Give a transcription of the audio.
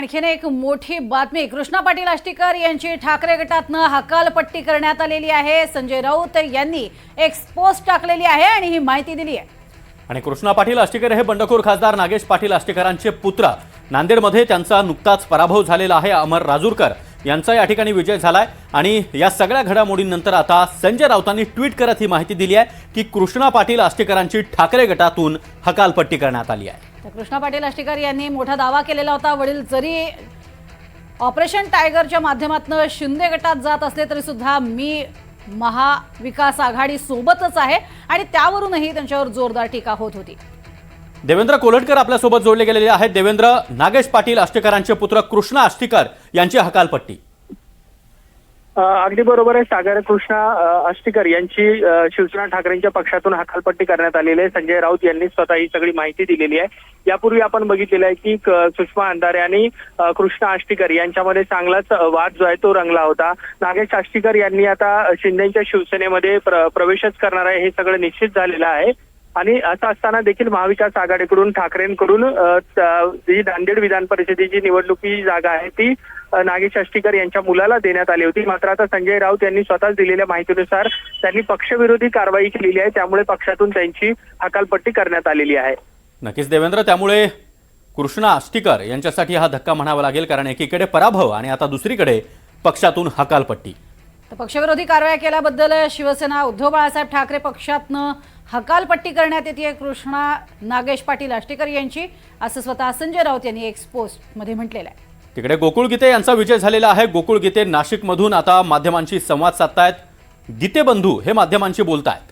आणखीन एक मोठी बातमी, कृष्णा पाटील आष्टीकर यांची ठाकरे गटातनं हकालपट्टी करण्यात आलेली आहे। संजय राऊत यांनी एक पोस्ट टाकलेली आहे आणि ही माहिती दिली आहे। आणि कृष्णा पाटील आष्टीकर हे बंडखोर खासदार नागेश पाटील आष्टीकरांचे पुत्र। नांदेडमध्ये त्यांचा नुकताच पराभव झालेला आहे। अमर राजूरकर यांचा या ठिकाणी विजय झालाय आणि या सगळ्या घडामोडींनंतर आता संजय राऊतांनी ट्विट करत ही माहिती दिली आहे की कृष्णा पाटील आष्टीकरांची ठाकरे गटातून हकालपट्टी करण्यात आली आहे। तर कृष्णा पाटील आष्टीकर यांनी मोठा दावा केलेला होता, वडील जरी ऑपरेशन टायगरच्या माध्यमातून शिंदे गटात जात असले तरी सुद्धा मी महाविकास आघाडी सोबतच आहे आणि त्यावरूनही त्यांच्यावर जोरदार टीका होत होती। देवेंद्र कोल्हटकर आपल्या सोबत जोडले गेलेले आहेत। देवेंद्र, नागेश पाटील आष्टीकरांचे पुत्र कृष्णा आष्टीकर यांची हकालपट्टी। अगदी बरोबर आहे सागर। कृष्णा आष्टीकर यांची शिवसेना ठाकरेंच्या पक्षातून हकालपट्टी करण्यात आलेली आहे। संजय राऊत यांनी स्वतः ही सगळी माहिती दिलेली आहे। यापूर्वी आपण बघितलेलं आहे की सुषमा अंधारे आणि कृष्णा आष्टीकर यांच्यामध्ये चांगलाच वाद जो आहे तो रंगला होता। नागेश आष्टीकर यांनी आता शिंदेच्या शिवसेनेमध्ये प्रवेशच करणार आहे हे सगळं निश्चित झालेलं आहे। आणि असं असताना देखील महाविकास आघाडीकडून ठाकरेंकडून जी नांदेड विधान परिषदेची निवडणुकीची जागा आहे ती नागेश आष्टीकर यांच्या मुलाला देण्यात आली होती। मात्र आता संजय राऊत यांनी स्वतःच दिलेल्या माहितीनुसार त्यांनी पक्षविरोधी कारवाई केलेली आहे, त्यामुळे पक्षातून त्यांची हकालपट्टी करण्यात आलेली आहे। नक्कीच देवेंद्र, त्यामुळे कृष्णा आष्टीकर यांच्यासाठी हा धक्का म्हणावा लागेल, कारण एकीकडे पराभव आणि आता दुसरीकडे पक्षातून हकालपट्टी। तर पक्षविरोधी कारवाया केल्याबद्दल शिवसेना उद्धव बाळासाहेब ठाकरे पक्षातनं हकालपट्टी करण्यात येते कृष्णा नागेश पाटील आष्टीकर यांची, असं स्वतः संजय राऊत यांनी एक पोस्ट मध्ये म्हटलेलं आहे। तिकडे गोकुळ गीते यांचा विजय झालेला आहे। गोकुळ गीते नाशिकमधून आता माध्यमांशी संवाद साधतायत। गीते बंधू हे माध्यमांशी बोलतायत।